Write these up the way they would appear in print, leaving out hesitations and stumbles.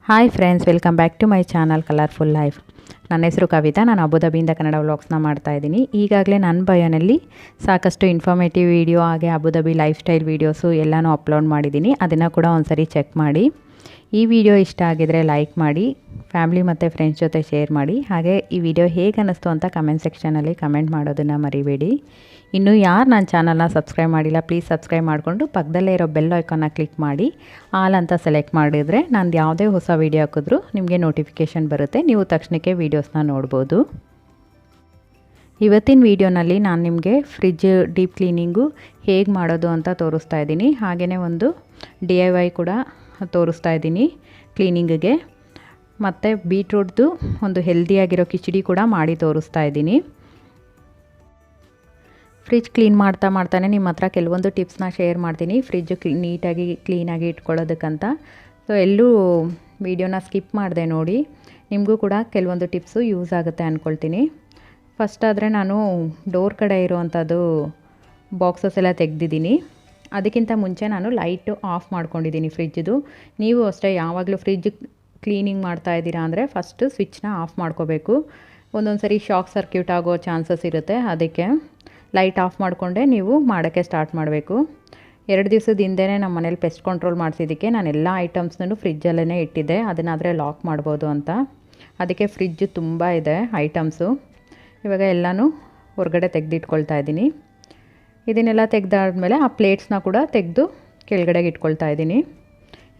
Hi friends, welcome back to my channel colourful life. ನನ್ನ ಹೆಸರು ಕವಿತಾ. ನಾನು ಅಬುದಾಬಿಯಿಂದ ಕನ್ನಡ ವ್ಲಾಗ್ಸ್ನ ಮಾಡ್ತಾಯಿದ್ದೀನಿ. ಈಗಾಗಲೇ ನನ್ನ ಬಯೋನಲ್ಲಿ ಸಾಕಷ್ಟು ಇನ್ಫಾರ್ಮೇಟಿವ್ ವೀಡಿಯೋ ಹಾಗೆ ಅಬುದಾಬಿ ಲೈಫ್ ಸ್ಟೈಲ್ ವೀಡಿಯೋಸು ಎಲ್ಲನೂ ಅಪ್ಲೋಡ್ ಮಾಡಿದ್ದೀನಿ. ಅದನ್ನು ಕೂಡ ಒಂದ್ಸರಿ ಚೆಕ್ ಮಾಡಿ. ಈ ವಿಡಿಯೋ ಇಷ್ಟ ಆಗಿದರೆ ಲೈಕ್ ಮಾಡಿ, ಫ್ಯಾಮಿಲಿ ಮತ್ತು ಫ್ರೆಂಡ್ಸ್ ಜೊತೆ ಶೇರ್ ಮಾಡಿ. ಹಾಗೆ ಈ ವಿಡಿಯೋ ಹೇಗೆ ಅನ್ನಿಸ್ತು ಅಂತ ಕಮೆಂಟ್ ಸೆಕ್ಷನಲ್ಲಿ ಕಮೆಂಟ್ ಮಾಡೋದನ್ನು ಮರಿಬೇಡಿ. ಇನ್ನೂ ಯಾರು ನನ್ನ ಚಾನಲ್ನ ಸಬ್ಸ್ಕ್ರೈಬ್ ಮಾಡಿಲ್ಲ, ಪ್ಲೀಸ್ ಸಬ್ಸ್ಕ್ರೈಬ್ ಮಾಡಿಕೊಂಡು ಪಕ್ಕದಲ್ಲೇ ಇರೋ ಬೆಲ್ ಐಕಾನ್ನ ಕ್ಲಿಕ್ ಮಾಡಿ ಆಲ್ ಅಂತ ಸೆಲೆಕ್ಟ್ ಮಾಡಿದರೆ ನಂದು ಯಾವುದೇ ಹೊಸ ವೀಡಿಯೋ ಹಾಕಿದ್ರೂ ನಿಮಗೆ ನೋಟಿಫಿಕೇಷನ್ ಬರುತ್ತೆ. ನೀವು ತಕ್ಷಣಕ್ಕೆ ವೀಡಿಯೋಸ್ನ ನೋಡ್ಬೋದು. ಇವತ್ತಿನ ವೀಡಿಯೋನಲ್ಲಿ ನಾನು ನಿಮಗೆ ಫ್ರಿಡ್ಜ್ ಡೀಪ್ ಕ್ಲೀನಿಂಗು ಹೇಗೆ ಮಾಡೋದು ಅಂತ ತೋರಿಸ್ತಾ ಇದ್ದೀನಿ. ಹಾಗೆಯೇ ಒಂದು DIY ಕೂಡ ತೋರಿಸ್ತಾ ಇದ್ದೀನಿ ಕ್ಲೀನಿಂಗಿಗೆ. ಮತ್ತು ಬೀಟ್ರೂಟ್ದು ಒಂದು ಹೆಲ್ದಿಯಾಗಿರೋ ಕಿಚಡಿ ಕೂಡ ಮಾಡಿ ತೋರಿಸ್ತಾ ಇದ್ದೀನಿ. ಫ್ರಿಡ್ಜ್ ಕ್ಲೀನ್ ಮಾಡ್ತಾನೆ ನಿಮ್ಮ ಹತ್ರ ಕೆಲವೊಂದು ಟಿಪ್ಸ್ನ ಶೇರ್ ಮಾಡ್ತೀನಿ, ಫ್ರಿಡ್ಜ್ ನೀಟಾಗಿ ಕ್ಲೀನಾಗಿ ಇಟ್ಕೊಳ್ಳೋದಕ್ಕಂತ. ಸೊ ಎಲ್ಲೂ ವೀಡಿಯೋನ ಸ್ಕಿಪ್ ಮಾಡಿದೆ ನೋಡಿ, ನಿಮಗೂ ಕೂಡ ಕೆಲವೊಂದು ಟಿಪ್ಸು ಯೂಸ್ ಆಗುತ್ತೆ ಅಂದ್ಕೊಳ್ತೀನಿ. ಫಸ್ಟ್ ಆದರೆ ನಾನು ಡೋರ್ ಕಡೆ ಇರುವಂಥದ್ದು ಬಾಕ್ಸಸ್ ಎಲ್ಲ ತೆಗೆದಿದ್ದೀನಿ. ಅದಕ್ಕಿಂತ ಮುಂಚೆ ನಾನು ಲೈಟು ಆಫ್ ಮಾಡ್ಕೊಂಡಿದ್ದೀನಿ ಫ್ರಿಜ್ದು. ನೀವು ಅಷ್ಟೇ ಯಾವಾಗಲೂ ಫ್ರಿಡ್ಜ್ ಕ್ಲೀನಿಂಗ್ ಮಾಡ್ತಾಯಿದ್ದೀರಾ ಅಂದರೆ ಫಸ್ಟು ಸ್ವಿಚ್ನ ಆಫ್ ಮಾಡ್ಕೋಬೇಕು. ಒಂದೊಂದು ಸರಿ ಶಾಕ್ ಸರ್ಕ್ಯೂಟ್ ಆಗೋ ಚಾನ್ಸಸ್ ಇರುತ್ತೆ. ಅದಕ್ಕೆ ಲೈಟ್ ಆಫ್ ಮಾಡಿಕೊಂಡೆ ನೀವು ಮಾಡೋಕ್ಕೆ ಸ್ಟಾರ್ಟ್ ಮಾಡಬೇಕು. 2 ದಿವಸದ ಹಿಂದೆಯೇ ನಮ್ಮ ಮನೇಲಿ ಪೆಸ್ಟ್ ಕಂಟ್ರೋಲ್ ಮಾಡಿಸಿದ್ದಕ್ಕೆ ನಾನು ಎಲ್ಲ ಐಟಮ್ಸ್ನೂ ಫ್ರಿಜ್ಜಲ್ಲೇ ಇಟ್ಟಿದ್ದೆ, ಅದನ್ನಾದರೆ ಲಾಕ್ ಮಾಡ್ಬೋದು ಅಂತ. ಅದಕ್ಕೆ ಫ್ರಿಜ್ಜು ತುಂಬ ಇದೆ ಐಟಮ್ಸು. ಇವಾಗ ಎಲ್ಲನೂ ಹೊರಗಡೆ ತೆಗೆದಿಟ್ಕೊಳ್ತಾ ಇದ್ದೀನಿ. ಇದನ್ನೆಲ್ಲ ತೆಗೆದಾದ್ಮೇಲೆ ಆ ಪ್ಲೇಟ್ಸ್ನ ಕೂಡ ತೆಗೆದು ಕೆಳಗಡೆಗೆ ಇಟ್ಕೊಳ್ತಾ ಇದ್ದೀನಿ.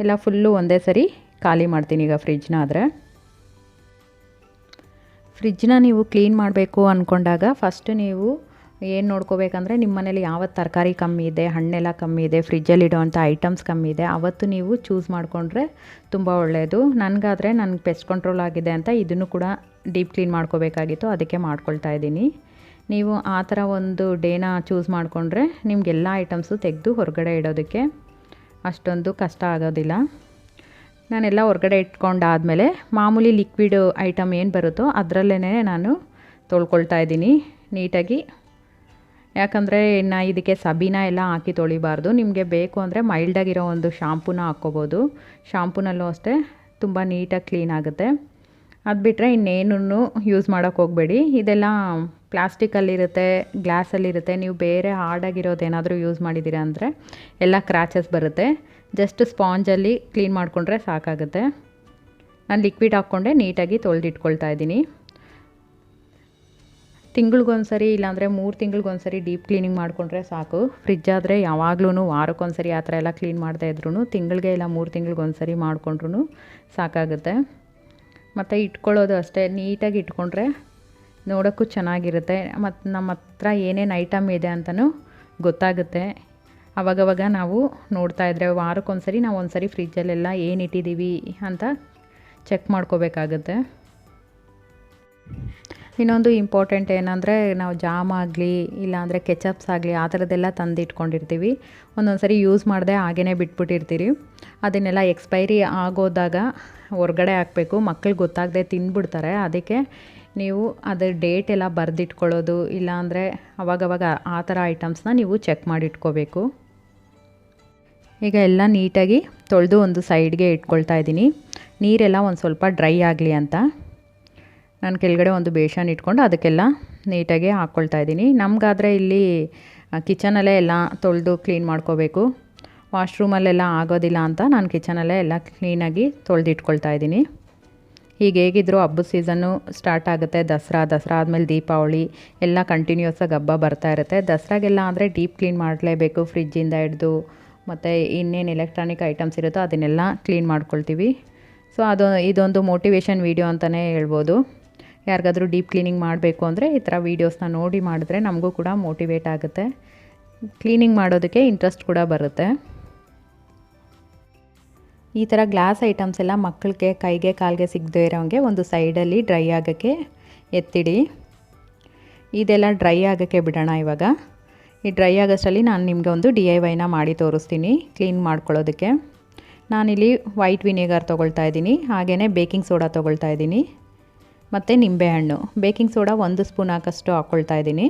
ಎಲ್ಲ ಫುಲ್ಲು ಒಂದೇ ಸರಿ ಖಾಲಿ ಮಾಡ್ತೀನಿ ಈಗ ಫ್ರಿಜ್ನ. ಆದರೆ ಫ್ರಿಜ್ನ ನೀವು ಕ್ಲೀನ್ ಮಾಡಬೇಕು ಅಂದ್ಕೊಂಡಾಗ ಫಸ್ಟ್ ನೀವು ಏನು ನೋಡ್ಕೋಬೇಕಂದ್ರೆ ನಿಮ್ಮ ಮನೇಲಿ ಯಾವತ್ತು ತರಕಾರಿ ಕಮ್ಮಿ ಇದೆ, ಹಣ್ಣೆಲ್ಲ ಕಮ್ಮಿ ಇದೆ, ಫ್ರಿಜ್ಜಲ್ಲಿಡೋವಂಥ ಐಟಮ್ಸ್ ಕಮ್ಮಿ ಇದೆ, ಅವತ್ತು ನೀವು ಚೂಸ್ ಮಾಡಿಕೊಂಡ್ರೆ ತುಂಬ ಒಳ್ಳೆಯದು. ನನಗಾದರೆ ನನಗೆ ಪೆಸ್ಟ್ ಕಂಟ್ರೋಲ್ ಆಗಿದೆ ಅಂತ ಇದನ್ನು ಕೂಡ ಡೀಪ್ ಕ್ಲೀನ್ ಮಾಡ್ಕೋಬೇಕಾಗಿತ್ತು, ಅದಕ್ಕೆ ಮಾಡ್ಕೊಳ್ತಾ ಇದ್ದೀನಿ. ನೀವು ಆ ಥರ ಒಂದು ಡೇನ ಚೂಸ್ ಮಾಡಿಕೊಂಡ್ರೆ ನಿಮಗೆಲ್ಲ ಐಟಮ್ಸು ತೆಗೆದು ಹೊರಗಡೆ ಇಡೋದಕ್ಕೆ ಅಷ್ಟೊಂದು ಕಷ್ಟ ಆಗೋದಿಲ್ಲ. ನಾನೆಲ್ಲ ಹೊರಗಡೆ ಇಟ್ಕೊಂಡಾದಮೇಲೆ ಮಾಮೂಲಿ ಲಿಕ್ವಿಡ್ ಐಟಮ್ ಏನು ಬರುತ್ತೋ ಅದರಲ್ಲೇ ನಾನು ತೊಳ್ಕೊಳ್ತಾ ಇದ್ದೀನಿ ನೀಟಾಗಿ. ಯಾಕಂದರೆ ಇನ್ನು ಇದಕ್ಕೆ ಸಬೀನ ಎಲ್ಲ ಹಾಕಿ ತೊಳಿಬಾರ್ದು. ನಿಮಗೆ ಬೇಕು ಅಂದರೆ ಮೈಲ್ಡಾಗಿರೋ ಒಂದು ಶಾಂಪೂನ ಹಾಕ್ಕೋಬೋದು. ಶಾಂಪೂನಲ್ಲೂ ಅಷ್ಟೇ ತುಂಬ ನೀಟಾಗಿ ಕ್ಲೀನ್ ಆಗುತ್ತೆ. ಅದು ಬಿಟ್ಟರೆ ಇನ್ನೇನೂ ಯೂಸ್ ಮಾಡೋಕ್ಕೆ ಹೋಗಬೇಡಿ. ಇದೆಲ್ಲ ಪ್ಲಾಸ್ಟಿಕಲ್ಲಿರುತ್ತೆ, ಗ್ಲಾಸಲ್ಲಿರುತ್ತೆ. ನೀವು ಬೇರೆ ಹಾರ್ಡಾಗಿರೋದೇನಾದರೂ ಯೂಸ್ ಮಾಡಿದ್ದೀರಾ ಅಂದರೆ ಎಲ್ಲ ಕ್ರ್ಯಾಚಸ್ ಬರುತ್ತೆ. ಜಸ್ಟ್ ಸ್ಪಾಂಜಲ್ಲಿ ಕ್ಲೀನ್ ಮಾಡಿಕೊಂಡ್ರೆ ಸಾಕಾಗುತ್ತೆ. ನಾನು ಲಿಕ್ವಿಡ್ ಹಾಕ್ಕೊಂಡೆ ನೀಟಾಗಿ ತೊಳೆದಿಟ್ಕೊಳ್ತಾ ಇದ್ದೀನಿ. ತಿಂಗಳಿಗೊಂದ್ಸರಿ ಇಲ್ಲಾಂದರೆ 3 ತಿಂಗಳಿಗೊಂದ್ಸರಿ ಡೀಪ್ ಕ್ಲೀನಿಂಗ್ ಮಾಡಿಕೊಂಡ್ರೆ ಸಾಕು. ಫ್ರಿಜ್ ಆದರೆ ಯಾವಾಗಲೂ ವಾರಕ್ಕೊಂದ್ಸರಿ ಆ ಥರ ಎಲ್ಲ ಕ್ಲೀನ್ ಮಾಡ್ತಾ ಇದ್ರೂ ತಿಂಗಳಿಗೆ ಇಲ್ಲ 3 ತಿಂಗಳಿಗೊಂದ್ಸರಿ ಮಾಡಿಕೊಂಡ್ರೂ ಸಾಕಾಗುತ್ತೆ. ಮತ್ತು ಇಟ್ಕೊಳ್ಳೋದು ಅಷ್ಟೇ ನೀಟಾಗಿ ಇಟ್ಕೊಂಡ್ರೆ ನೋಡೋಕ್ಕೂ ಚೆನ್ನಾಗಿರುತ್ತೆ. ಮತ್ತು ನಮ್ಮ ಹತ್ರ ಏನೇನು ಐಟಮ್ ಇದೆ ಅಂತಲೂ ಗೊತ್ತಾಗುತ್ತೆ. ಅವಾಗವಾಗ ನಾವು ನೋಡ್ತಾ ಇದ್ದರೆ ವಾರಕ್ಕೊಂದ್ಸರಿ ನಾವು ಒಂದ್ಸರಿ ಫ್ರಿಜ್ಜಲ್ಲೆಲ್ಲ ಏನು ಇಟ್ಟಿದ್ದೀವಿ ಅಂತ ಚೆಕ್ ಮಾಡ್ಕೋಬೇಕಾಗುತ್ತೆ. ಇನ್ನೊಂದು ಇಂಪಾರ್ಟೆಂಟ್ ಏನಂದರೆ ನಾವು ಜಾಮ್ ಆಗಲಿ ಇಲ್ಲಾಂದರೆ ಕೆಚಪ್ಸ್ ಆಗಲಿ ಆ ಥರದ್ದೆಲ್ಲ ತಂದು ಇಟ್ಕೊಂಡಿರ್ತೀವಿ. ಒಂದೊಂದು ಸರಿ ಯೂಸ್ ಮಾಡದೆ ಹಾಗೇ ಬಿಟ್ಬಿಟ್ಟಿರ್ತೀರಿ. ಅದನ್ನೆಲ್ಲ ಎಕ್ಸ್ಪೈರಿ ಆಗೋದಾಗ ಹೊರಗಡೆ ಹಾಕಬೇಕು. ಮಕ್ಕಳು ಗೊತ್ತಾಗದೆ ತಿಂದ್ಬಿಡ್ತಾರೆ. ಅದಕ್ಕೆ ನೀವು ಅದರ ಡೇಟ್ ಎಲ್ಲ ಬರೆದಿಟ್ಕೊಳ್ಳೋದು, ಇಲ್ಲಾಂದರೆ ಅವಾಗವಾಗ ಆ ಥರ ಐಟಮ್ಸ್ನ ನೀವು ಚೆಕ್ ಮಾಡಿ ಇಟ್ಕೋಬೇಕು. ಈಗ ಎಲ್ಲ ನೀಟಾಗಿ ತೊಳೆದು ಒಂದು ಸೈಡ್ಗೆ ಇಟ್ಕೊಳ್ತಾ ಇದ್ದೀನಿ. ನೀರೆಲ್ಲ ಒಂದು ಸ್ವಲ್ಪ ಡ್ರೈ ಆಗಲಿ ಅಂತ ನಾನು ಕೆಳಗಡೆ ಒಂದು ಬೇಷನ್ ಇಟ್ಕೊಂಡು ಅದಕ್ಕೆಲ್ಲ ನೀಟಾಗಿ ಹಾಕ್ಕೊಳ್ತಾ ಇದ್ದೀನಿ. ನಮಗಾದರೆ ಇಲ್ಲಿ ಕಿಚನಲ್ಲೇ ಎಲ್ಲ ತೊಳೆದು ಕ್ಲೀನ್ ಮಾಡ್ಕೋಬೇಕು. ವಾಶ್ರೂಮಲ್ಲೆಲ್ಲ ಆಗೋದಿಲ್ಲ ಅಂತ ನಾನು ಕಿಚನಲ್ಲೇ ಎಲ್ಲ ಕ್ಲೀನಾಗಿ ತೊಳೆದಿಟ್ಕೊಳ್ತಾ ಇದ್ದೀನಿ. ಈಗ ಹೇಗಿದ್ದರೂ ಹಬ್ಬದ ಸೀಸನ್ನು ಸ್ಟಾರ್ಟ್ ಆಗುತ್ತೆ. ದಸರಾ ಆದಮೇಲೆ ದೀಪಾವಳಿ ಎಲ್ಲ ಕಂಟಿನ್ಯೂಸಾಗಿ ಹಬ್ಬ ಬರ್ತಾ ಇರುತ್ತೆ. ದಸರಾಗೆಲ್ಲ ಅಂದರೆ ಡೀಪ್ ಕ್ಲೀನ್ ಮಾಡಲೇಬೇಕು. ಫ್ರಿಜ್ಜಿಂದ ಹಿಡಿದು ಮತ್ತು ಇನ್ನೇನು ಎಲೆಕ್ಟ್ರಾನಿಕ್ ಐಟಮ್ಸ್ ಇರುತ್ತೋ ಅದನ್ನೆಲ್ಲ ಕ್ಲೀನ್ ಮಾಡ್ಕೊಳ್ತೀವಿ. ಸೊ ಇದೊಂದು ಮೋಟಿವೇಶನ್ ವೀಡಿಯೋ ಅಂತಲೇ ಹೇಳ್ಬೋದು. ಯಾರಿಗಾದರೂ ಡೀಪ್ ಕ್ಲೀನಿಂಗ್ ಮಾಡಬೇಕು ಅಂದರೆ ಈ ಥರ ವೀಡಿಯೋಸ್ನ ನೋಡಿ ಮಾಡಿದ್ರೆ ನಮಗೂ ಕೂಡ ಮೋಟಿವೇಟ್ ಆಗುತ್ತೆ. ಕ್ಲೀನಿಂಗ್ ಮಾಡೋದಕ್ಕೆ ಇಂಟ್ರೆಸ್ಟ್ ಕೂಡ ಬರುತ್ತೆ. ಈ ಥರ ಗ್ಲಾಸ್ ಐಟಮ್ಸ್ ಎಲ್ಲ ಮಕ್ಕಳಿಗೆ ಕೈಗೆ ಕಾಲಿಗೆ ಸಿಗದೇ ಇರೋಂಗೆ ಒಂದು ಸೈಡಲ್ಲಿ ಡ್ರೈ ಆಗೋಕ್ಕೆ ಎತ್ತಿಡಿ. ಇದೆಲ್ಲ ಡ್ರೈ ಆಗೋಕ್ಕೆ ಬಿಡೋಣ. ಇವಾಗ ಈ ಡ್ರೈ ಆಗೋಷ್ಟರಲ್ಲಿ ನಾನು ನಿಮಗೆ ಒಂದು DIYನ ಮಾಡಿ ತೋರಿಸ್ತೀನಿ ಕ್ಲೀನ್ ಮಾಡ್ಕೊಳ್ಳೋದಕ್ಕೆ. ನಾನಿಲ್ಲಿ ವೈಟ್ ವಿನೆಗರ್ ತೊಗೊಳ್ತಾ ಇದ್ದೀನಿ, ಹಾಗೆಯೇ ಬೇಕಿಂಗ್ ಸೋಡಾ ತೊಗೊಳ್ತಾ ಇದ್ದೀನಿ ಮತ್ತು ನಿಂಬೆಹಣ್ಣು. ಬೇಕಿಂಗ್ ಸೋಡಾ 1 ಸ್ಪೂನ್ ಹಾಕಷ್ಟು ಹಾಕ್ಕೊಳ್ತಾ ಇದ್ದೀನಿ.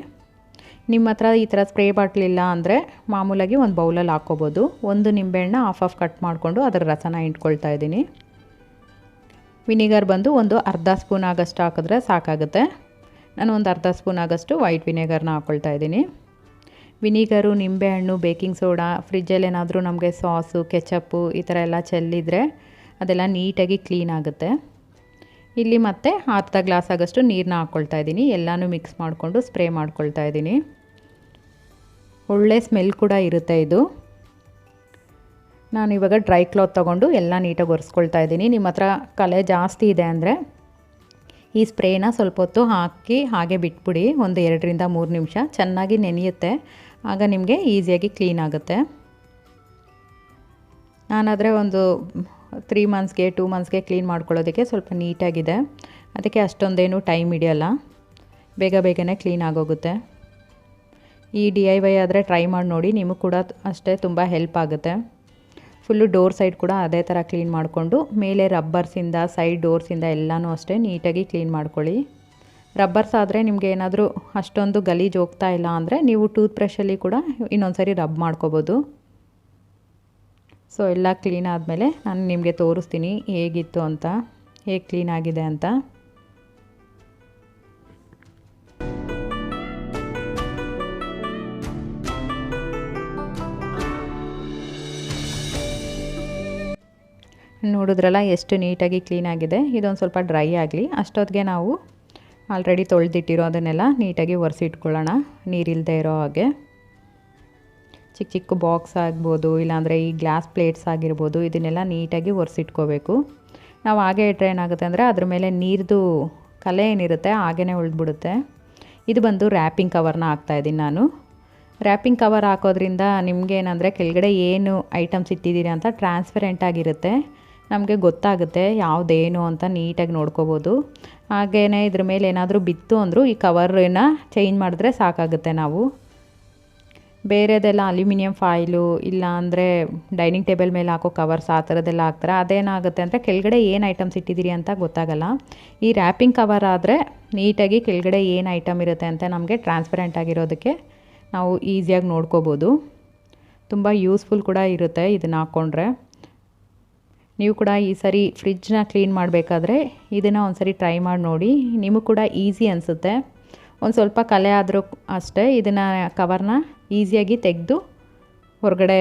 ನಿಮ್ಮ ಹತ್ರ ಈ ಥರ ಸ್ಪ್ರೇ ಬಾಟ್ಲಿಲ್ಲ ಅಂದರೆ ಮಾಮೂಲಾಗಿ ಒಂದು ಬೌಲಲ್ಲಿ ಹಾಕ್ಕೋಬೋದು. ಒಂದು ನಿಂಬೆಹಣ್ಣು ಹಾಫ್ ಕಟ್ ಮಾಡಿಕೊಂಡು ಅದರ ರಸನ ಇಟ್ಕೊಳ್ತಾ ಇದ್ದೀನಿ. ವಿನಿಗರ್ ಬಂದು ಒಂದು ಅರ್ಧ ಸ್ಪೂನ್ ಆಗಷ್ಟು ಹಾಕಿದ್ರೆ ಸಾಕಾಗುತ್ತೆ. ನಾನು ಒಂದು ಅರ್ಧ ಸ್ಪೂನ್ ಆಗಷ್ಟು ವೈಟ್ ವಿನೆಗರ್ನ ಹಾಕ್ಕೊಳ್ತಾ ಇದ್ದೀನಿ. ವಿನಿಗರು, ನಿಂಬೆಹಣ್ಣು, ಬೇಕಿಂಗ್ ಸೋಡಾ, ಫ್ರಿಜ್ಜಲ್ಲಿ ಏನಾದರೂ ನಮಗೆ ಸಾಸು, ಕೆಚಪ್ಪು ಈ ಥರ ಎಲ್ಲ ಚೆಲ್ಲಿದರೆ ಅದೆಲ್ಲ ನೀಟಾಗಿ ಕ್ಲೀನ್ ಆಗುತ್ತೆ. ಇಲ್ಲಿ ಮತ್ತೆ ಅರ್ಧ ಗ್ಲಾಸ್ ಆಗಷ್ಟು ನೀರನ್ನ ಹಾಕ್ಕೊಳ್ತಾ ಇದ್ದೀನಿ. ಎಲ್ಲನೂ ಮಿಕ್ಸ್ ಮಾಡಿಕೊಂಡು ಸ್ಪ್ರೇ ಮಾಡ್ಕೊಳ್ತಾ ಇದ್ದೀನಿ. ಒಳ್ಳೆ ಸ್ಮೆಲ್ ಕೂಡ ಇರುತ್ತೆ ಇದು. ನಾನು ಇವಾಗ ಡ್ರೈ ಕ್ಲಾತ್ ತೊಗೊಂಡು ಎಲ್ಲ ನೀಟಾಗಿ ಒರೆಸ್ಕೊಳ್ತಾ ಇದ್ದೀನಿ. ನಿಮ್ಮ ಹತ್ರ ಕಲೆ ಜಾಸ್ತಿ ಇದೆ ಅಂದರೆ ಈ ಸ್ಪ್ರೇನ ಸ್ವಲ್ಪ ಹೊತ್ತು ಹಾಕಿ ಹಾಗೆ ಬಿಟ್ಬಿಡಿ. ಒಂದು 2 ರಿಂದ 3 ನಿಮಿಷ ಚೆನ್ನಾಗಿ ನೆನೆಯುತ್ತೆ. ಆಗ ನಿಮಗೆ ಈಸಿಯಾಗಿ ಕ್ಲೀನ್ ಆಗುತ್ತೆ. ನಾನಾದರೆ ಒಂದು 3 ಮಂತ್ಸ್ಗೆ 2 ಮಂತ್ಸ್ಗೆ ಕ್ಲೀನ್ ಮಾಡ್ಕೊಳ್ಳೋದಕ್ಕೆ ಸ್ವಲ್ಪ ನೀಟಾಗಿದೆ. ಅದಕ್ಕೆ ಅಷ್ಟೊಂದೇನು ಟೈಮ್ ಹಿಡಿಯಲ್ಲ, ಬೇಗನೆ ಕ್ಲೀನ್ ಆಗೋಗುತ್ತೆ. ಈ DIY ಆದರೆ ಟ್ರೈ ಮಾಡಿ ನೋಡಿ, ನಿಮಗೆ ಕೂಡ ಅಷ್ಟೇ ತುಂಬ ಹೆಲ್ಪ್ ಆಗುತ್ತೆ. ಫುಲ್ಲು ಡೋರ್ ಸೈಡ್ ಕೂಡ ಅದೇ ಥರ ಕ್ಲೀನ್ ಮಾಡಿಕೊಂಡು ಮೇಲೆ ರಬ್ಬರ್ಸಿಂದ, ಸೈಡ್ ಡೋರ್ಸಿಂದ ಎಲ್ಲನೂ ಅಷ್ಟೇ ನೀಟಾಗಿ ಕ್ಲೀನ್ ಮಾಡ್ಕೊಳ್ಳಿ. ರಬ್ಬರ್ಸ್ ಆದರೆ ನಿಮಗೆ ಏನಾದರೂ ಅಷ್ಟೊಂದು ಗಲೀಜು ಹೋಗ್ತಾ ಇಲ್ಲ ಅಂದರೆ ನೀವು ಟೂತ್ ಬ್ರಷಲ್ಲಿ ಕೂಡ ಇನ್ನೊಂದು ಸರಿ ರಬ್ ಮಾಡ್ಕೋಬೋದು. ಸೊ ಎಲ್ಲ ಕ್ಲೀನ್ ಆದಮೇಲೆ ನಾನು ನಿಮಗೆ ತೋರಿಸ್ತೀನಿ ಹೇಗಿತ್ತು ಅಂತ, ಹೇಗೆ ಕ್ಲೀನ್ ಆಗಿದೆ ಅಂತ. ನೋಡಿದ್ರಲ್ಲ ಎಷ್ಟು ನೀಟಾಗಿ ಕ್ಲೀನ್ ಆಗಿದೆ. ಇದೊಂದು ಸ್ವಲ್ಪ ಡ್ರೈ ಆಗಲಿ. ಅಷ್ಟೊತ್ತಿಗೆ ನಾವು ಆಲ್ರೆಡಿ ತೊಳೆದಿಟ್ಟಿರೋದನ್ನೆಲ್ಲ ನೀಟಾಗಿ ಒರೆಸಿಟ್ಕೊಳ್ಳೋಣ, ನೀರಿಲ್ಲದೆ ಇರೋ ಹಾಗೆ. ಚಿಕ್ಕ ಬಾಕ್ಸ್ ಆಗ್ಬೋದು, ಇಲ್ಲಾಂದರೆ ಈ ಗ್ಲಾಸ್ ಪ್ಲೇಟ್ಸ್ ಆಗಿರ್ಬೋದು, ಇದನ್ನೆಲ್ಲ ನೀಟಾಗಿ ಒರೆಸಿಟ್ಕೋಬೇಕು. ನಾವು ಹಾಗೆ ಇಟ್ಟರೆ ಏನಾಗುತ್ತೆ ಅಂದರೆ ಅದ್ರ ಮೇಲೆ ನೀರ್ದು ಕಲೆ ಏನಿರುತ್ತೆ ಹಾಗೇ ಉಳಿದ್ಬಿಡುತ್ತೆ. ಇದು ಬಂದು ರ್ಯಾಪಿಂಗ್ ಕವರ್ನ ಹಾಕ್ತಾಯಿದ್ದೀನಿ ನಾನು. ರ್ಯಾಪಿಂಗ್ ಕವರ್ ಹಾಕೋದ್ರಿಂದ ನಿಮಗೆ ಏನಂದರೆ ಕೆಳಗಡೆ ಏನು ಐಟಮ್ಸ್ ಇಟ್ಟಿದ್ದೀರಿ ಅಂತ ಟ್ರಾನ್ಸ್ಪರೆಂಟ್ ಆಗಿರುತ್ತೆ. ನಮಗೆ ಗೊತ್ತಾಗುತ್ತೆ ಯಾವುದೇನು ಅಂತ ನೀಟಾಗಿ ನೋಡ್ಕೋಬೋದು. ಹಾಗೆಯೇ ಇದ್ರ ಮೇಲೆ ಏನಾದರೂ ಬಿತ್ತು ಅಂದರೂ ಈ ಕವರನ್ನ ಚೇಂಜ್ ಮಾಡಿದ್ರೆ ಸಾಕಾಗುತ್ತೆ. ನಾವು ಬೇರೆದೆಲ್ಲ ಅಲ್ಯೂಮಿನಿಯಂ ಫಾಯಿಲು ಇಲ್ಲ ಅಂದರೆ ಡೈನಿಂಗ್ ಟೇಬಲ್ ಮೇಲೆ ಹಾಕೋ ಕವರ್ಸ್ ಆ ಥರದ್ದೆಲ್ಲ ಹಾಕ್ತಾರೆ. ಅದೇನಾಗುತ್ತೆ ಅಂದರೆ ಕೆಳಗಡೆ ಏನು ಐಟಮ್ಸ್ ಇಟ್ಟಿದ್ದೀರಿ ಅಂತ ಗೊತ್ತಾಗಲ್ಲ. ಈ ರ್ಯಾಪಿಂಗ್ ಕವರ್ ಆದರೆ ನೀಟಾಗಿ ಕೆಳಗಡೆ ಏನು ಐಟಮ್ ಇರುತ್ತೆ ಅಂತ ನಮಗೆ ಟ್ರಾನ್ಸ್ಪರೆಂಟ್ ಆಗಿರೋದಕ್ಕೆ ನಾವು ಈಸಿಯಾಗಿ ನೋಡ್ಕೋಬೋದು. ತುಂಬ ಯೂಸ್ಫುಲ್ ಕೂಡ ಇರುತ್ತೆ ಇದನ್ನು ಹಾಕ್ಕೊಂಡ್ರೆ. ನೀವು ಕೂಡ ಈ ಸರಿ ಫ್ರಿಜ್ನ ಕ್ಲೀನ್ ಮಾಡಬೇಕಾದ್ರೆ ಇದನ್ನು ಒಂದು ಸರಿ ಟ್ರೈ ಮಾಡಿ ನೋಡಿ. ನಿಮಗೂ ಕೂಡ ಈಸಿ ಅನಿಸುತ್ತೆ. ಒಂದು ಸ್ವಲ್ಪ ಕಲೆ ಆದರೂ ಅಷ್ಟೇ ಇದನ್ನು ಕವರ್ನ ಈಸಿಯಾಗಿ ತೆಗೆದು ಹೊರಗಡೆ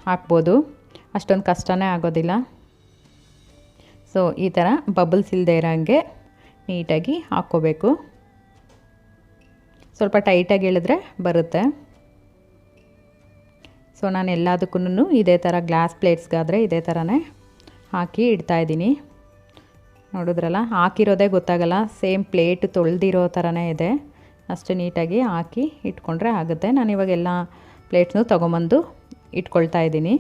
ಹಾಕ್ಬೋದು. ಅಷ್ಟೊಂದು ಕಷ್ಟನೇ ಆಗೋದಿಲ್ಲ. ಸೊ ಈ ಥರ ಬಬಲ್ಸ್ ಇಲ್ಲದೆ ಇರೋಂಗೆ ನೀಟಾಗಿ ಹಾಕ್ಕೋಬೇಕು. ಸ್ವಲ್ಪ ಟೈಟಾಗಿ ಎಳೆದ್ರೆ ಬರುತ್ತೆ. ಸೊ ನಾನು ಎಲ್ಲದಕ್ಕೂ ಇದೇ ಥರ ಗ್ಲಾಸ್ ಪ್ಲೇಟ್ಸ್ಗಾದರೆ ಇದೇ ಥರನೇ ಹಾಕಿ ಇಡ್ತಾಯಿದ್ದೀನಿ. ನೋಡಿದ್ರಲ್ಲ, ಹಾಕಿರೋದೇ ಗೊತ್ತಾಗಲ್ಲ, ಸೇಮ್ ಪ್ಲೇಟ್ ತೊಳೆದಿರೋ ಥರನೇ ಇದೆ. ಅಷ್ಟು ನೀಟಾಗಿ ಹಾಕಿ ಇಟ್ಕೊಂಡ್ರೆ ಆಗುತ್ತೆ. ನಾನಿವಾಗ ಎಲ್ಲ ಪ್ಲೇಟ್ಸ್ನು ತೊಗೊಂಬಂದು ಇಟ್ಕೊಳ್ತಾ ಇದ್ದೀನಿ.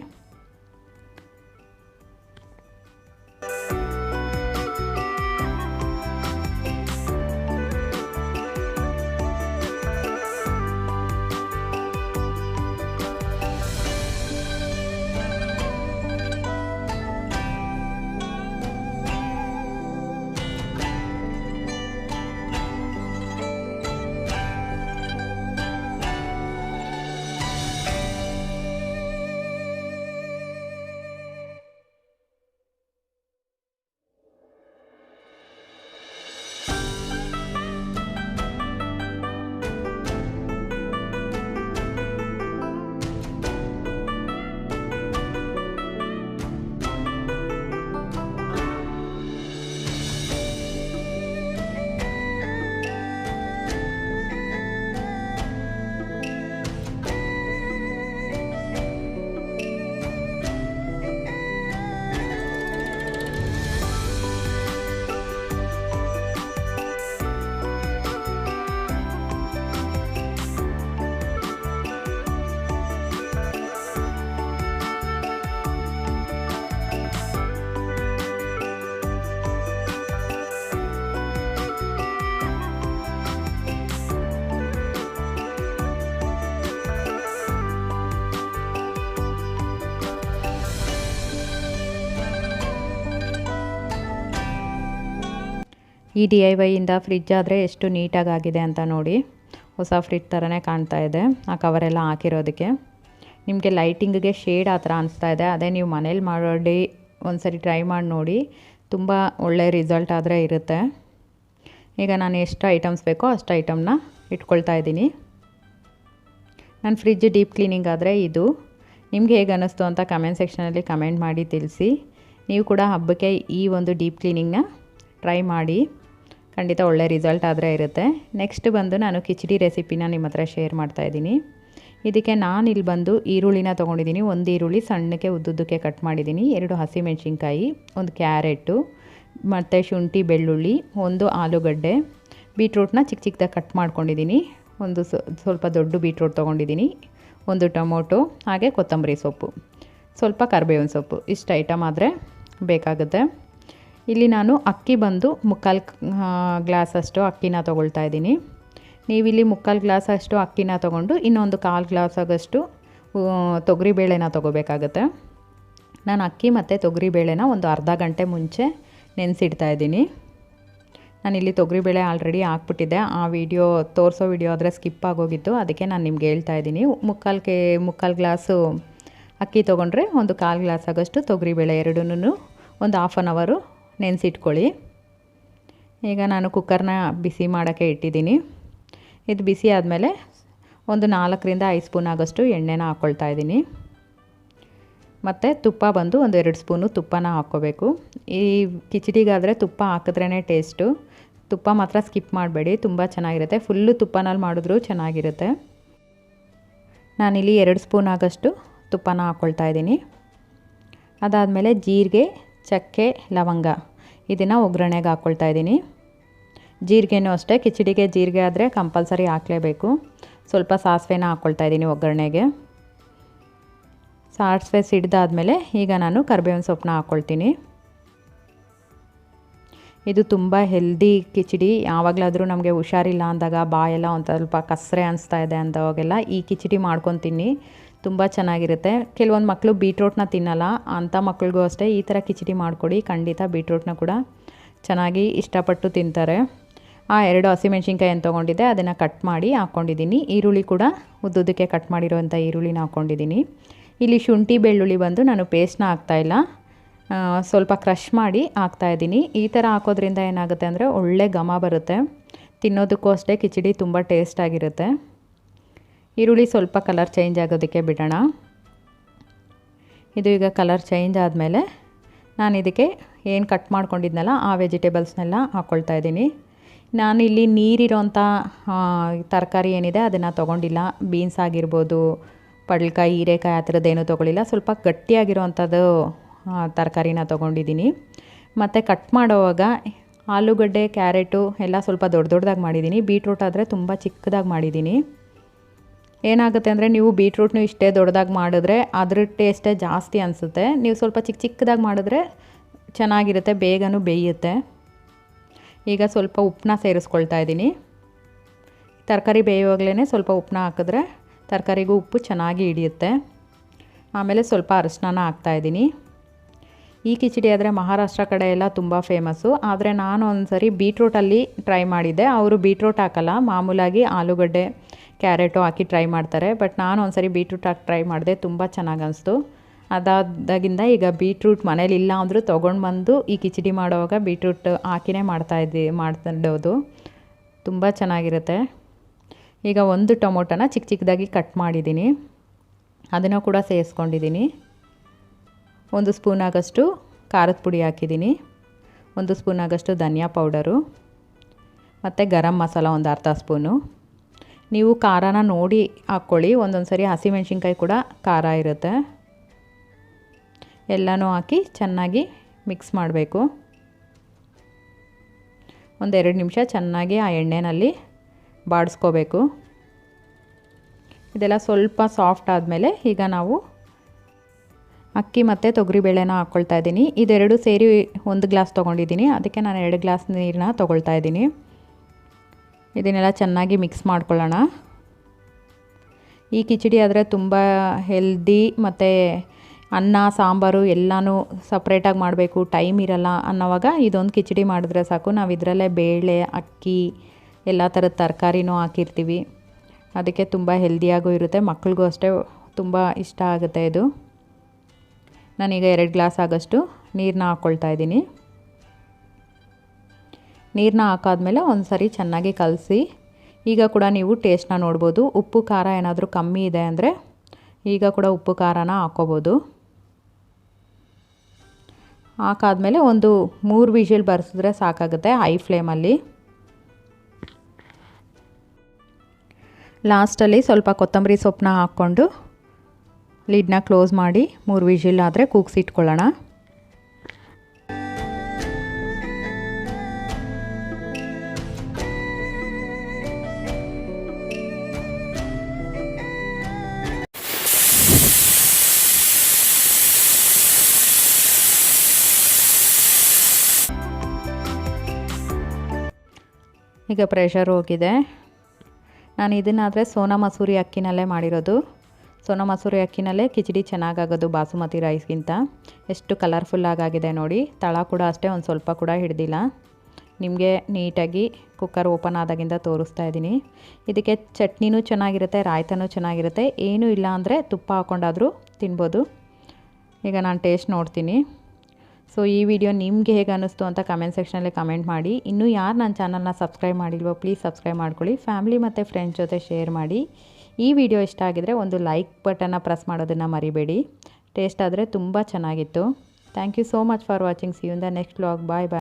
ಈ DIY ಇಂದ ಫ್ರಿಜ್ ಆದರೆ ಎಷ್ಟು ನೀಟಾಗಿ ಆಗಿದೆ ಅಂತ ನೋಡಿ. ಹೊಸ ಫ್ರಿಜ್ ಥರನೇ ಕಾಣ್ತಾ ಇದೆ ಆ ಕವರೆಲ್ಲ ಹಾಕಿರೋದಕ್ಕೆ. ನಿಮಗೆ ಲೈಟಿಂಗಿಗೆ ಶೇಡ್ ಆ ಥರ ಅನಿಸ್ತಾ ಇದೆ. ಅದೇ ನೀವು ಮನೇಲಿ ಮಾಡಿ ಒಂದು ಸರಿ ಟ್ರೈ ಮಾಡಿ ನೋಡಿ. ತುಂಬ ಒಳ್ಳೆ ರಿಸಲ್ಟ್ ಆದರೆ ಇರುತ್ತೆ. ಈಗ ನಾನು ಎಷ್ಟು ಐಟಮ್ಸ್ ಬೇಕೋ ಅಷ್ಟು ಐಟಮ್ನ ಇಟ್ಕೊಳ್ತಾ ಇದ್ದೀನಿ. ನನ್ನ ಫ್ರಿಡ್ಜ್ ಡೀಪ್ ಕ್ಲೀನಿಂಗ್ ಆದರೆ ಇದು. ನಿಮ್ಗೆ ಹೇಗೆ ಅನ್ನಿಸ್ತು ಅಂತ ಕಮೆಂಟ್ ಸೆಕ್ಷನಲ್ಲಿ ಕಮೆಂಟ್ ಮಾಡಿ ತಿಳಿಸಿ. ನೀವು ಕೂಡ ಹಬ್ಬಕ್ಕೆ ಈ ಒಂದು ಡೀಪ್ ಕ್ಲೀನಿಂಗ್ನ ಟ್ರೈ ಮಾಡಿ, ಖಂಡಿತ ಒಳ್ಳೆ ರಿಸಲ್ಟ್ ಆದರೆ ಇರುತ್ತೆ. ನೆಕ್ಸ್ಟ್ ಬಂದು ನಾನು ಕಿಚಡಿ ರೆಸಿಪಿನ ನಿಮ್ಮ ಹತ್ರ ಶೇರ್ ಮಾಡ್ತಾಯಿದ್ದೀನಿ. ಇದಕ್ಕೆ ನಾನು ಇಲ್ಲಿ ಬಂದು ಈರುಳ್ಳಿನ ತೊಗೊಂಡಿದ್ದೀನಿ. ಒಂದು ಈರುಳ್ಳಿ ಸಣ್ಣಕ್ಕೆ ಉದ್ದುದ್ದಕ್ಕೆ ಕಟ್ ಮಾಡಿದ್ದೀನಿ, 2 ಹಸಿಮೆಣಸಿನ್ಕಾಯಿ, 1 ಕ್ಯಾರೆಟು ಮತ್ತು ಶುಂಠಿ ಬೆಳ್ಳುಳ್ಳಿ, 1 ಆಲೂಗಡ್ಡೆ, ಬೀಟ್ರೂಟ್ನ ಚಿಕ್ಕ ಚಿಕ್ಕದಾಗಿ ಕಟ್ ಮಾಡ್ಕೊಂಡಿದ್ದೀನಿ, ಒಂದು ಸ್ವಲ್ಪ ದೊಡ್ಡ ಬೀಟ್ರೂಟ್ ತೊಗೊಂಡಿದ್ದೀನಿ, 1 ಟೊಮೊಟೊ, ಹಾಗೆ ಕೊತ್ತಂಬರಿ ಸೊಪ್ಪು, ಸ್ವಲ್ಪ ಕರಿಬೇವಿನ ಸೊಪ್ಪು. ಇಷ್ಟು ಐಟಮ್ ಆದರೆ ಬೇಕಾಗುತ್ತೆ. ಇಲ್ಲಿ ನಾನು ಅಕ್ಕಿ ಬಂದು 3/4 ಗ್ಲಾಸಷ್ಟು ಅಕ್ಕಿನ ತೊಗೊಳ್ತಾ ಇದ್ದೀನಿ. ನೀವಿಲ್ಲಿ 3/4 ಗ್ಲಾಸಷ್ಟು ಅಕ್ಕಿನ ತೊಗೊಂಡು ಇನ್ನೊಂದು 1/4 ಗ್ಲಾಸಾಗಷ್ಟು ತೊಗರಿಬೇಳೆನ ತೊಗೋಬೇಕಾಗತ್ತೆ. ನಾನು ಅಕ್ಕಿ ಮತ್ತು ತೊಗರಿಬೇಳೆನ ಒಂದು ಅರ್ಧ ಗಂಟೆ ಮುಂಚೆ ನೆನೆಸಿಡ್ತಾ ಇದ್ದೀನಿ. ನಾನಿಲ್ಲಿ ತೊಗರಿಬೇಳೆ ಆಲ್ರೆಡಿ ಹಾಕ್ಬಿಟ್ಟಿದ್ದೆ, ಆ ವಿಡಿಯೋ ತೋರಿಸೋ ವಿಡಿಯೋ ಆದರೆ ಸ್ಕಿಪ್ ಆಗೋಗಿತ್ತು, ಅದಕ್ಕೆ ನಾನು ನಿಮ್ಗೆ ಹೇಳ್ತಾ ಇದ್ದೀನಿ. 3/4 ಗ್ಲಾಸು ಅಕ್ಕಿ ತೊಗೊಂಡ್ರೆ ಒಂದು 1/4 ಗ್ಲಾಸಾಗಷ್ಟು ತೊಗರಿಬೇಳೆ, ಎರಡನ್ನೂ ಒಂದು ಹಾಫ್ ಆನ್ ಅವರು ನೆನೆಸಿಟ್ಕೊಳ್ಳಿ. ಈಗ ನಾನು ಕುಕ್ಕರ್ನ ಬಿಸಿ ಮಾಡೋಕ್ಕೆ ಇಟ್ಟಿದ್ದೀನಿ. ಇದು ಬಿಸಿ ಆದಮೇಲೆ ಒಂದು 4ರಿಂದ 5 ಸ್ಪೂನ್ ಆಗೋಷ್ಟು ಎಣ್ಣೆನ ಹಾಕ್ಕೊಳ್ತಾ ಇದ್ದೀನಿ. ಮತ್ತು ತುಪ್ಪ ಬಂದು ಒಂದು 2 ಸ್ಪೂನು ತುಪ್ಪನ ಹಾಕ್ಕೋಬೇಕು. ಈ ಕಿಚಡಿಗಾದರೆ ತುಪ್ಪ ಹಾಕಿದ್ರೇ ಟೇಸ್ಟು. ತುಪ್ಪ ಮಾತ್ರ ಸ್ಕಿಪ್ ಮಾಡಬೇಡಿ, ತುಂಬ ಚೆನ್ನಾಗಿರುತ್ತೆ. ಫುಲ್ಲು ತುಪ್ಪನಲ್ಲಿ ಮಾಡಿದ್ರೂ ಚೆನ್ನಾಗಿರುತ್ತೆ. ನಾನಿಲ್ಲಿ 2 ಸ್ಪೂನ್ ಆಗೋಷ್ಟು ತುಪ್ಪನ ಹಾಕ್ಕೊಳ್ತಾ ಇದ್ದೀನಿ. ಅದಾದಮೇಲೆ ಜೀರಿಗೆ, ಚಕ್ಕೆ, ಲವಂಗ ಇದನ್ನು ಒಗ್ಗರಣೆಗೆ ಹಾಕ್ಕೊಳ್ತಾ ಇದ್ದೀನಿ. ಜೀರಿಗೆನೂ ಅಷ್ಟೇ, ಕಿಚಡಿಗೆ ಜೀರಿಗೆ ಆದರೆ ಕಂಪಲ್ಸರಿ ಹಾಕಲೇಬೇಕು. ಸ್ವಲ್ಪ ಸಾಸಿವೆನ ಹಾಕ್ಕೊಳ್ತಾ ಇದ್ದೀನಿ ಒಗ್ಗರಣೆಗೆ. ಸಾಸಿವೆ ಸಿಡ್ದಾದ್ಮೇಲೆ ಈಗ ನಾನು ಕರಿಬೇವಿನ ಸೊಪ್ಪನ್ನ ಹಾಕ್ಕೊಳ್ತೀನಿ. ಇದು ತುಂಬ ಹೆಲ್ದಿ ಕಿಚಡಿ. ಯಾವಾಗಲಾದರೂ ನಮಗೆ ಹುಷಾರಿಲ್ಲ ಅಂದಾಗ, ಬಾಯೆಲ್ಲ ಒಂದು ಸ್ವಲ್ಪ ಕಸರೆ ಅನಿಸ್ತಾ ಇದೆ ಅಂದವಾಗೆಲ್ಲ ಈ ಕಿಚಡಿ ಮಾಡ್ಕೊತೀನಿ, ತುಂಬ ಚೆನ್ನಾಗಿರುತ್ತೆ. ಕೆಲವೊಂದು ಮಕ್ಕಳು ಬೀಟ್ರೂಟ್ನ ತಿನ್ನಲ್ಲ, ಅಂಥ ಮಕ್ಳಿಗೂ ಅಷ್ಟೇ ಈ ಥರ ಕಿಚಡಿ ಮಾಡಿಕೊಡಿ, ಖಂಡಿತ ಬೀಟ್ರೂಟ್ನ ಕೂಡ ಚೆನ್ನಾಗಿ ಇಷ್ಟಪಟ್ಟು ತಿಂತಾರೆ. 2 ಹಸಿಮೆಣ್ಸಿನ್ಕಾಯಿ ಏನು ತೊಗೊಂಡಿದ್ದೆ ಅದನ್ನು ಕಟ್ ಮಾಡಿ ಹಾಕ್ಕೊಂಡಿದ್ದೀನಿ. ಈರುಳ್ಳಿ ಕೂಡ ಉದ್ದುದಕ್ಕೆ ಕಟ್ ಮಾಡಿರೋವಂಥ ಈರುಳ್ಳಿನ ಹಾಕ್ಕೊಂಡಿದ್ದೀನಿ. ಇಲ್ಲಿ ಶುಂಠಿ ಬೆಳ್ಳುಳ್ಳಿ ಬಂದು ನಾನು ಪೇಸ್ಟ್ನ ಹಾಕ್ತಾಯಿಲ್ಲ, ಸ್ವಲ್ಪ ಕ್ರಷ್ ಮಾಡಿ ಹಾಕ್ತಾಯಿದ್ದೀನಿ. ಈ ಥರ ಹಾಕೋದ್ರಿಂದ ಏನಾಗುತ್ತೆ ಅಂದರೆ ಒಳ್ಳೆ ಘಮ ಬರುತ್ತೆ, ತಿನ್ನೋದಕ್ಕೂ ಅಷ್ಟೇ ಕಿಚಡಿ ತುಂಬ ಟೇಸ್ಟಾಗಿರುತ್ತೆ. ಈರುಳ್ಳಿ ಸ್ವಲ್ಪ ಕಲರ್ ಚೇಂಜ್ ಆಗೋದಕ್ಕೆ ಬಿಡೋಣ. ಇದು ಈಗ ಕಲರ್ ಚೇಂಜ್ ಆದಮೇಲೆ ನಾನು ಇದಕ್ಕೆ ಏನು ಕಟ್ ಮಾಡ್ಕೊಂಡಿದ್ನಲ್ಲ ಆ ವೆಜಿಟೇಬಲ್ಸ್ನೆಲ್ಲ ಹಾಕ್ಕೊಳ್ತಾ ಇದ್ದೀನಿ. ನಾನಿಲ್ಲಿ ನೀರಿರೋಂಥ ತರಕಾರಿ ಏನಿದೆ ಅದನ್ನು ತೊಗೊಂಡಿಲ್ಲ. ಬೀನ್ಸ್ ಆಗಿರ್ಬೋದು, ಪಡಲಕಾಯಿ, ಹೀರೆಕಾಯಿ ಆ ಥರದ್ದೇನೂ ತೊಗೊಳ್ಳಿಲ್ಲ. ಸ್ವಲ್ಪ ಗಟ್ಟಿಯಾಗಿರೋವಂಥದ್ದು ತರಕಾರಿನ ತೊಗೊಂಡಿದ್ದೀನಿ. ಮತ್ತು ಕಟ್ ಮಾಡೋವಾಗ ಆಲೂಗಡ್ಡೆ, ಕ್ಯಾರೆಟು ಎಲ್ಲ ಸ್ವಲ್ಪ ದೊಡ್ಡದಾಗಿ ಮಾಡಿದ್ದೀನಿ. ಬೀಟ್ರೂಟ್ ಆದರೆ ತುಂಬ ಚಿಕ್ಕದಾಗಿ ಮಾಡಿದ್ದೀನಿ. ಏನಾಗುತ್ತೆ ಅಂದರೆ ನೀವು ಬೀಟ್ರೂಟ್ನು ಇಷ್ಟೇ ದೊಡ್ಡದಾಗಿ ಮಾಡಿದ್ರೆ ಅದ್ರ ಟೇಸ್ಟೇ ಜಾಸ್ತಿ ಅನಿಸುತ್ತೆ. ನೀವು ಸ್ವಲ್ಪ ಚಿಕ್ಕದಾಗಿ ಮಾಡಿದ್ರೆ ಚೆನ್ನಾಗಿರುತ್ತೆ, ಬೇಗನೂ ಬೇಯುತ್ತೆ. ಈಗ ಸ್ವಲ್ಪ ಉಪ್ಪನ್ನ ಸೇರಿಸ್ಕೊಳ್ತಾ ಇದ್ದೀನಿ. ತರಕಾರಿ ಬೇಯುವಾಗಲೇ ಸ್ವಲ್ಪ ಉಪ್ಪನ್ನ ಹಾಕಿದ್ರೆ ತರಕಾರಿಗೂ ಉಪ್ಪು ಚೆನ್ನಾಗಿ ಹಿಡಿಯುತ್ತೆ. ಆಮೇಲೆ ಸ್ವಲ್ಪ ಅರಿಶಿನ ಹಾಕ್ತಾಯಿದ್ದೀನಿ. ಈ ಕಿಚಡಿ ಆದರೆ ಮಹಾರಾಷ್ಟ್ರ ಕಡೆ ಎಲ್ಲ ತುಂಬ ಫೇಮಸ್ಸು. ಆದರೆ ನಾನು ಒಂದು ಸರಿ ಬೀಟ್ರೂಟಲ್ಲಿ ಟ್ರೈ ಮಾಡಿದ್ದೆ. ಅವರು ಬೀಟ್ರೂಟ್ ಹಾಕಲ್ಲ, ಮಾಮೂಲಾಗಿ ಆಲೂಗಡ್ಡೆ, ಕ್ಯಾರೆಟು ಹಾಕಿ ಟ್ರೈ ಮಾಡ್ತಾರೆ. ಬಟ್ ನಾನು ಒಂದು ಸರಿ ಬೀಟ್ರೂಟ್ ಹಾಕಿ ಟ್ರೈ ಮಾಡಿದೆ, ತುಂಬ ಚೆನ್ನಾಗಿ ಅನಿಸ್ತು. ಅದಾದಾಗಿಂದ ಈಗ ಬೀಟ್ರೂಟ್ ಮನೇಲಿ ಇಲ್ಲ ಅಂದರೂ ತೊಗೊಂಡು ಬಂದು ಈ ಕಿಚಡಿ ಮಾಡುವಾಗ ಬೀಟ್ರೂಟ್ ಹಾಕಿನೇ ಮಾಡ್ತಾಯಿಡೋದು, ತುಂಬ ಚೆನ್ನಾಗಿರುತ್ತೆ. ಈಗ 1 ಟೊಮೊಟೊನ ಚಿಕ್ಕದಾಗಿ ಕಟ್ ಮಾಡಿದ್ದೀನಿ, ಅದನ್ನು ಕೂಡ ಸೇರಿಸ್ಕೊಂಡಿದ್ದೀನಿ. 1 ಸ್ಪೂನ್ ಆಗೋಷ್ಟು ಖಾರದ ಪುಡಿ ಹಾಕಿದ್ದೀನಿ, 1 ಸ್ಪೂನ್ ಆಗೋಷ್ಟು ಧನಿಯಾ ಪೌಡರು ಮತ್ತು ಗರಂ ಮಸಾಲ ಒಂದು ಅರ್ಧ ಸ್ಪೂನು. ನೀವು ಖಾರನ ನೋಡಿ ಹಾಕ್ಕೊಳ್ಳಿ, ಒಂದೊಂದು ಸರಿ ಹಸಿಮೆಣ್ಸಿನ್ಕಾಯಿ ಕೂಡ ಖಾರ ಇರುತ್ತೆ. ಎಲ್ಲನೂ ಹಾಕಿ ಚೆನ್ನಾಗಿ ಮಿಕ್ಸ್ ಮಾಡಬೇಕು. 1-2 ನಿಮಿಷ ಚೆನ್ನಾಗಿ ಆ ಎಣ್ಣೆಯಲ್ಲಿ ಬಾಡಿಸ್ಕೋಬೇಕು. ಇದೆಲ್ಲ ಸ್ವಲ್ಪ ಸಾಫ್ಟ್ ಆದಮೇಲೆ ಈಗ ನಾವು ಅಕ್ಕಿ ಮತ್ತು ತೊಗರಿಬೇಳೆನ ಹಾಕ್ಕೊಳ್ತಾ ಇದ್ದೀನಿ. ಇದೆರಡು ಸೇರಿ 1 ಗ್ಲಾಸ್ ತೊಗೊಂಡಿದ್ದೀನಿ, ಅದಕ್ಕೆ ನಾನು 2 ಗ್ಲಾಸ್ ನೀರನ್ನ ತೊಗೊಳ್ತಾ ಇದ್ದೀನಿ. ಇದನ್ನೆಲ್ಲ ಚೆನ್ನಾಗಿ ಮಿಕ್ಸ್ ಮಾಡ್ಕೊಳ್ಳೋಣ. ಈ ಕಿಚಡಿ ಆದರೆ ತುಂಬ ಹೆಲ್ದಿ, ಮತ್ತು ಅನ್ನ ಸಾಂಬಾರು ಎಲ್ಲನೂ ಸಪ್ರೇಟಾಗಿ ಮಾಡಬೇಕು, ಟೈಮ್ ಇರಲ್ಲ ಅನ್ನೋವಾಗ ಇದೊಂದು ಕಿಚಡಿ ಮಾಡಿದ್ರೆ ಸಾಕು. ನಾವು ಇದರಲ್ಲೇ ಬೇಳೆ, ಅಕ್ಕಿ, ಎಲ್ಲ ಥರದ ತರಕಾರಿನೂ ಹಾಕಿರ್ತೀವಿ, ಅದಕ್ಕೆ ತುಂಬ ಹೆಲ್ದಿಯಾಗೂ ಇರುತ್ತೆ. ಮಕ್ಳಿಗೂ ಅಷ್ಟೇ ತುಂಬ ಇಷ್ಟ ಆಗುತ್ತೆ ಇದು. ನಾನೀಗ 2 ಗ್ಲಾಸ್ ಆಗೋಷ್ಟು ನೀರನ್ನ ಹಾಕ್ಕೊಳ್ತಾ ಇದ್ದೀನಿ. ನೀರನ್ನ ಹಾಕಾದ್ಮೇಲೆ ಒಂದು ಸರಿ ಚೆನ್ನಾಗಿ ಕಲಸಿ. ಈಗ ಕೂಡ ನೀವು ಟೇಸ್ಟ್ನ ನೋಡ್ಬೋದು. ಉಪ್ಪು ಖಾರ ಏನಾದರೂ ಕಮ್ಮಿ ಇದೆ ಅಂದರೆ ಈಗ ಕೂಡ ಉಪ್ಪು ಖಾರನ ಹಾಕ್ಕೋಬೋದು. ಹಾಕಾದ್ಮೇಲೆ ಒಂದು 3 ವಿಷಿಲ್ ಬರ್ಸಿದ್ರೆ ಸಾಕಾಗುತ್ತೆ ಹೈ ಫ್ಲೇಮಲ್ಲಿ. ಲಾಸ್ಟಲ್ಲಿ ಸ್ವಲ್ಪ ಕೊತ್ತಂಬರಿ ಸೊಪ್ಪನ್ನ ಹಾಕ್ಕೊಂಡು ಲಿಡ್ನ ಕ್ಲೋಸ್ ಮಾಡಿ 3 ವಿಷಿಲ್ ಆದರೆ ಕೂಗಿಸಿಟ್ಕೊಳ್ಳೋಣ. ಈಗ ಪ್ರೆಷರ್ ಹೋಗಿದೆ. ನಾನು ಇದನ್ನಾದರೆ ಸೋನಾ ಮಸೂರಿ ಅಕ್ಕಿನಲ್ಲೇ ಮಾಡಿರೋದು. ಸೋನಾ ಮಸೂರಿ ಅಕ್ಕಿನಲ್ಲೇ ಕಿಚಡಿ ಚೆನ್ನಾಗಾಗೋದು ಬಾಸುಮತಿ ರೈಸ್ಗಿಂತ. ಎಷ್ಟು ಕಲರ್ಫುಲ್ಲಾಗಿದೆ ನೋಡಿ. ತಳ ಕೂಡ ಅಷ್ಟೇ ಒಂದು ಸ್ವಲ್ಪ ಕೂಡ ಹಿಡ್ದಿಲ್ಲ. ನಿಮಗೆ ನೀಟಾಗಿ ಕುಕ್ಕರ್ ಓಪನ್ ಆದಾಗಿಂದ ತೋರಿಸ್ತಾ ಇದ್ದೀನಿ. ಇದಕ್ಕೆ ಚಟ್ನಿನೂ ಚೆನ್ನಾಗಿರುತ್ತೆ, ರಾಯ್ತನೂ ಚೆನ್ನಾಗಿರುತ್ತೆ. ಏನೂ ಇಲ್ಲ ಅಂದರೆ ತುಪ್ಪ ಹಾಕ್ಕೊಂಡಾದರೂ ತಿನ್ಬೋದು. ಈಗ ನಾನು ಟೇಸ್ಟ್ ನೋಡ್ತೀನಿ. ಸೊ ಈ ವಿಡಿಯೋ ನಿಮಗೆ ಹೇಗೆ ಅನ್ನಿಸ್ತು ಅಂತ ಕಮೆಂಟ್ ಸೆಕ್ಷನಲ್ಲಿ ಕಮೆಂಟ್ ಮಾಡಿ. ಇನ್ನೂ ಯಾರು ನನ್ನ ಚಾನಲ್ನ ಸಬ್ಸ್ಕ್ರೈಬ್ ಮಾಡಿಲ್ವೋ ಪ್ಲೀಸ್ ಸಬ್ಸ್ಕ್ರೈಬ್ ಮಾಡ್ಕೊಳ್ಳಿ. ಫ್ಯಾಮಿಲಿ ಮತ್ತು ಫ್ರೆಂಡ್ಸ್ ಜೊತೆ ಶೇರ್ ಮಾಡಿ. ಈ ವಿಡಿಯೋ ಇಷ್ಟ ಆಗಿದರೆ ಒಂದು ಲೈಕ್ ಬಟನ್ನ ಪ್ರೆಸ್ ಮಾಡೋದನ್ನು ಮರಿಬೇಡಿ. ಟೇಸ್ಟ್ ಆದರೆ ತುಂಬ ಚೆನ್ನಾಗಿತ್ತು. Thank you so much for watching. See you in the next vlog. Bye bye.